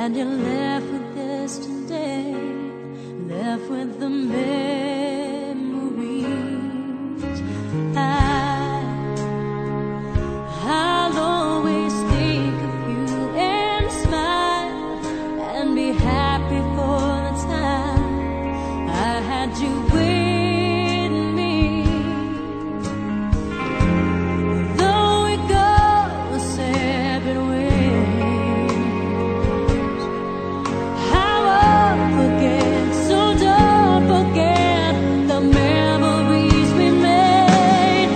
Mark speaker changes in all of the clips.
Speaker 1: And you're left with this today, left with the memories. I'll always think of you and smile and be happy for the time I had you with me. Though we go separate ways, I won't forget, so don't forget the memories we made.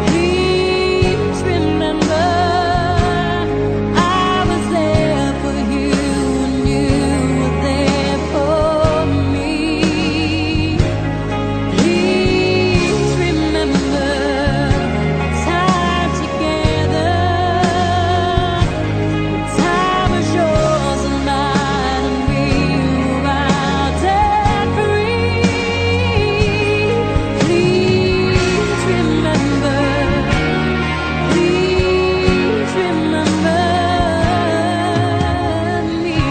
Speaker 1: Please remember, I was there for you and you were there for me. Please remember our time together. Time was yours and mine, and we were out and free. Please remember, please remember me.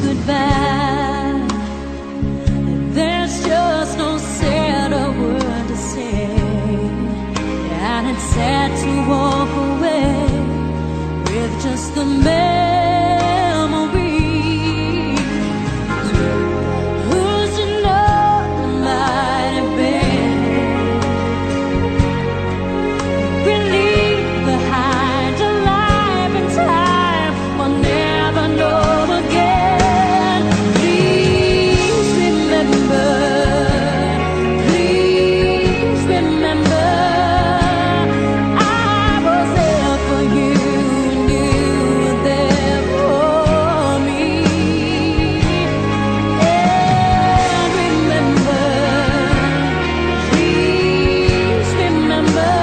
Speaker 1: Goodbye. There's just no set of word to say, and it's sad to walk away with just the memories. Who's to know what might have been? We leave behind a life and time we'll never know again. Please remember, please remember, I was there for you and you were there for me. And remember, please remember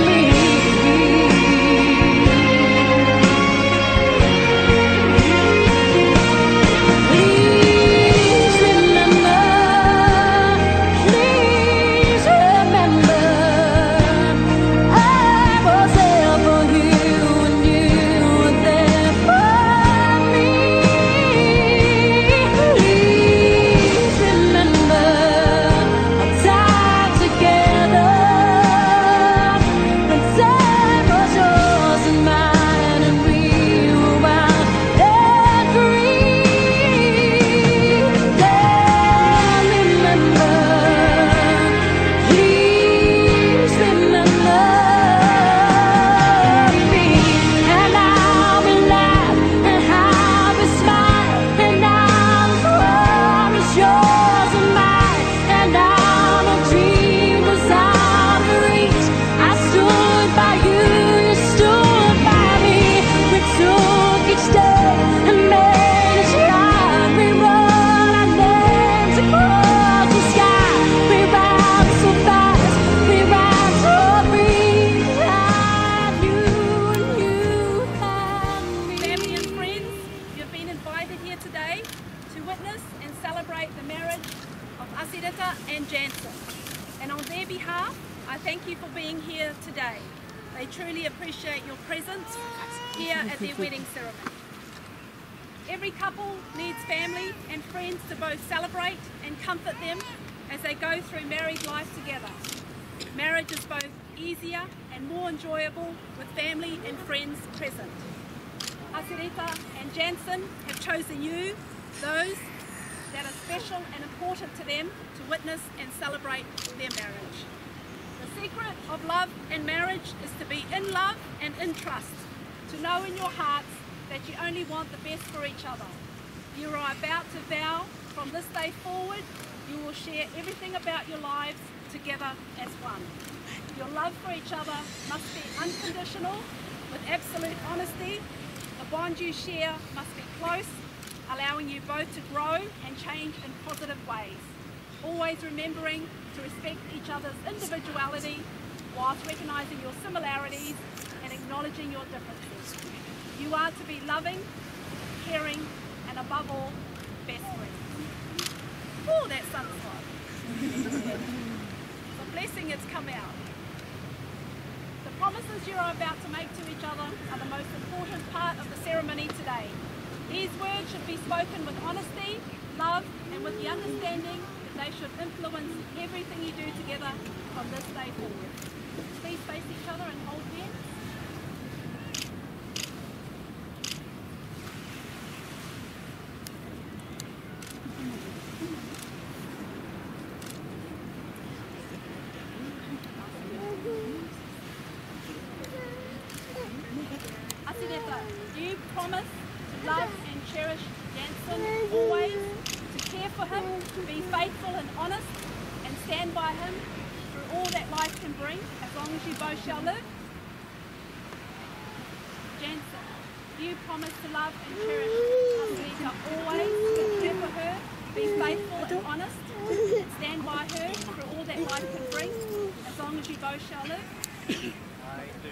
Speaker 1: me. Please remember, please remember, I was there for you and you were there for me. Please remember our time together. The time was yours and mine, and we were wild and free. Then remember, please remember me. And I'll be laugh and I'll be smile, and I'll promise yours and mine, and I'll no dream was out of reach. I stood by you, you stood by me. We took each day and made it shine. We wrote our names across the sky. We ran so fast, we ran so free. Had you and you had me.
Speaker 2: Family and friends, you've been invited here today to witness and celebrate the marriage of Asirita and Jansen. And on their behalf, I thank you for being here today. They truly appreciate your presence here at their wedding ceremony. Every couple needs family and friends to both celebrate and comfort them as they go through married life together. Marriage is both easier and more enjoyable with family and friends present. Asirita and Jansen have chosen you, those that are special and important to them, to witness and celebrate their marriage. The secret of love and marriage is to be in love and in trust, to know in your hearts that you only want the best for each other. You are about to vow from this day forward you will share everything about your lives together as one. Your love for each other must be unconditional, with absolute honesty. The bond you share must be close, allowing you both to grow and change in positive ways. Always remembering to respect each other's individuality whilst recognising your similarities and acknowledging your differences. You are to be loving, caring, and above all, best friends. Oh, that sun's hot. The blessing has come out. The promises you are about to make to each other are the most important part of the ceremony today. These words should be spoken with honesty, love, and with the understanding that they should influence everything you do together from this day forward. Please face each other and hold hands. Asideta, do you promise to love and cherish Jansen always, to care for him, to be faithful and honest, and stand by him through all that life can bring, as long as you both shall live? Jansen, do you promise to love and cherish Asideta always, to care for her, be faithful and honest, and stand by her through all that life can bring, as long as you both shall live?
Speaker 3: I do.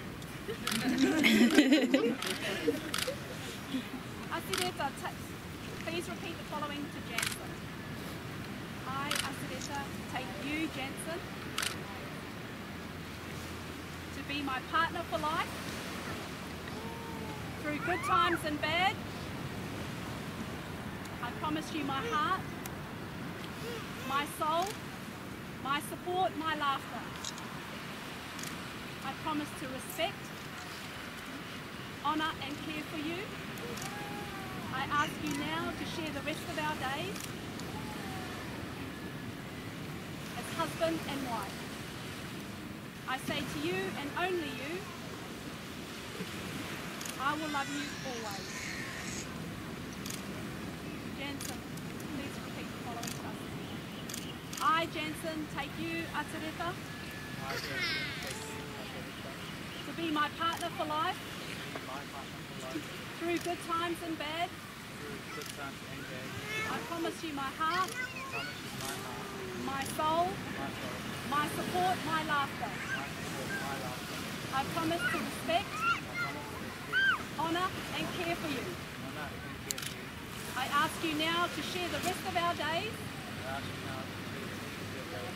Speaker 2: Asideta, please repeat the following to Jansen. I, Asideta, take you, Jansen, to be my partner for life, through good times and bad. I promise you my heart, my soul, my support, my laughter. I promise to respect, honour and care for you. I ask you now to share the rest of our days as husband and wife. I say to you and only you, I will love you always. Jansen, please repeat the following stuff. I, Jansen, take you, Asideta,
Speaker 3: I, Jansen, take you, Asideta,
Speaker 2: to be my partner for life,
Speaker 3: my partner for life,
Speaker 2: through good times and bad.
Speaker 3: through good times and bad.
Speaker 2: I promise you my heart,
Speaker 3: Promise you my heart,
Speaker 2: my soul,
Speaker 3: my soul,
Speaker 2: my support, my laughter.
Speaker 3: my support, my laughter.
Speaker 2: I promise to respect,
Speaker 3: I promise to respect,
Speaker 2: honour and care for you.
Speaker 3: honour and care for you.
Speaker 2: I ask you now to share the rest of our days
Speaker 3: I ask you now to be your day,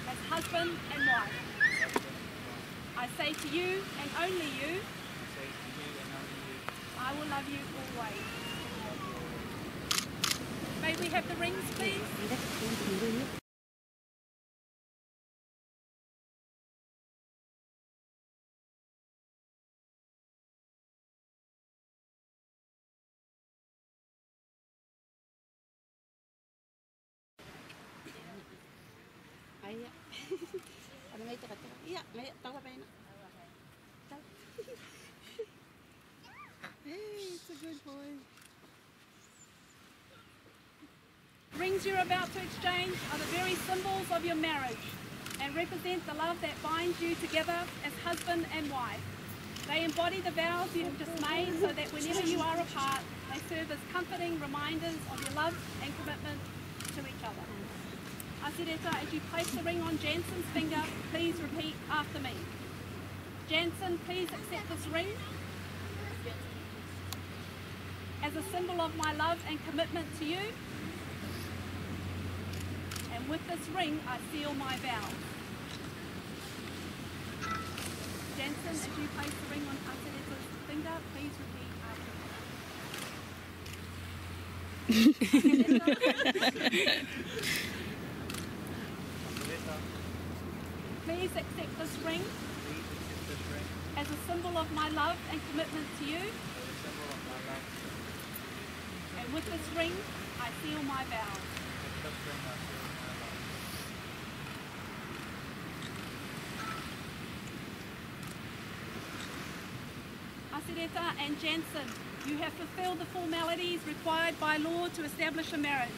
Speaker 2: as husband and wife.
Speaker 3: husband and wife.
Speaker 2: I say to you and only you,
Speaker 3: I say to you and only you,
Speaker 2: I will love you always. May we have the rings, please?
Speaker 4: Iya. Ano may taka? Iya, may tawa pa yun. Hey, it's a good boy.
Speaker 2: Rings you're about to exchange are the very symbols of your marriage and represent the love that binds you together as husband and wife. They embody the vows you have just made so that whenever you are apart, they serve as comforting reminders of your love and commitment to each other. Asideta, as you place the ring on Jansen's finger, please repeat after me. Jansen, please accept this ring as a symbol of my love and commitment to you. And with this ring, I seal my vows. Jansen, as you place the ring on Asideta's finger, please repeat after me.
Speaker 3: Asideta,
Speaker 2: Please accept this ring
Speaker 3: please accept this ring
Speaker 2: as a symbol of my love and commitment to you.
Speaker 3: as a symbol of my love.
Speaker 2: And with this ring, I seal my vows.
Speaker 3: With this ring I seal my love.
Speaker 2: Asideta and Jansen, you have fulfilled the formalities required by law to establish a marriage.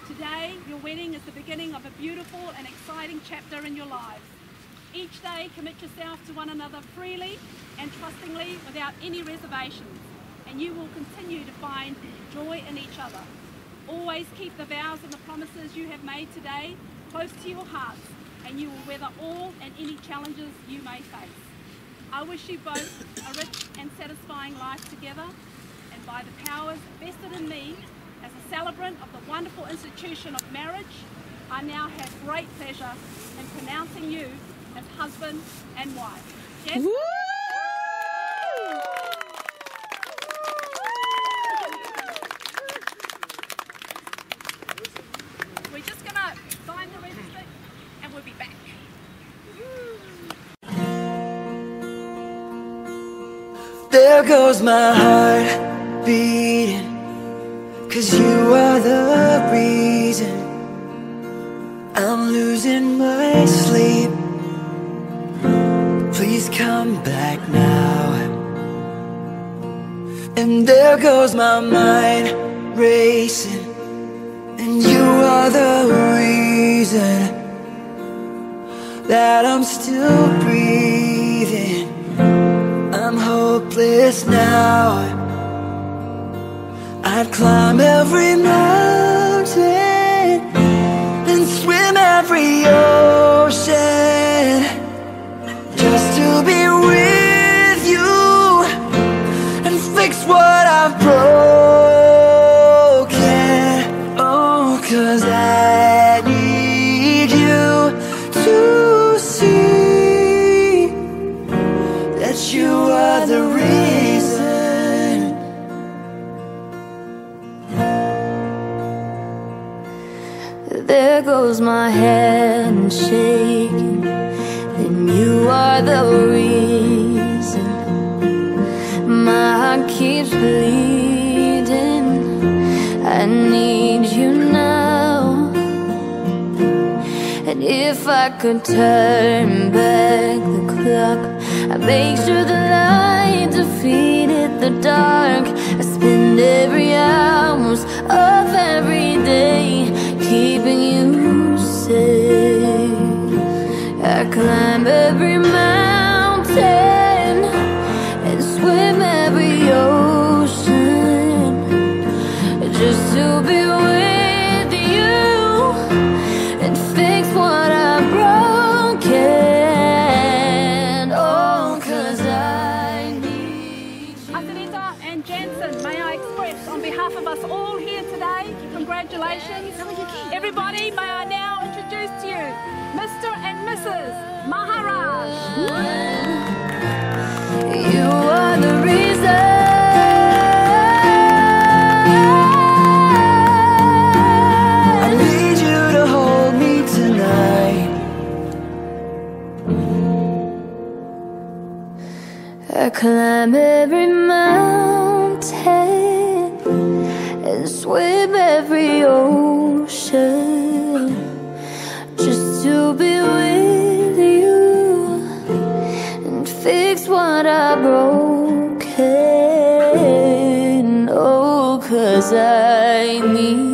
Speaker 2: Today, your wedding is the beginning of a beautiful and exciting chapter in your lives. Each day, commit yourself to one another freely and trustingly without any reservations, and you will continue to find joy in each other. Always keep the vows and the promises you have made today close to your hearts, and you will weather all and any challenges you may face. I wish you both a rich and satisfying life together, and by the powers vested in me, As a celebrant of the wonderful institution of marriage, I now have great pleasure in pronouncing you as husband and wife. Yes? We're just going to sign the register and we'll be back.
Speaker 5: There goes my heart beating, 'cause you are the reason I'm losing my sleep. Please come back now. And there goes my mind racing, and you are the reason that I'm still breathing. I'm hopeless now. I'd climb every mountain and swim every ocean just to be with you and fix what I've broken. Oh, 'cause I need you to see that you are the reason. There goes my hand shaking, and you are the reason my heart keeps bleeding. I need you now. And if I could turn back the clock, I'd make sure the light defeated the dark. I spend every hours of every day keeping you safe. I climb every mountain and swim every ocean just to be with you and fix what I've broken. Oh, 'cause I need you.
Speaker 2: Asidita and Jansen, may I express on behalf of us all here today, congratulations. Everybody, may I now introduce to you Mr. and Mrs. Maharaj.
Speaker 5: You are the reason. I need you to hold me tonight. I climb every mountain and swim every ocean just to be with you and fix what I broken. Oh, 'cause I need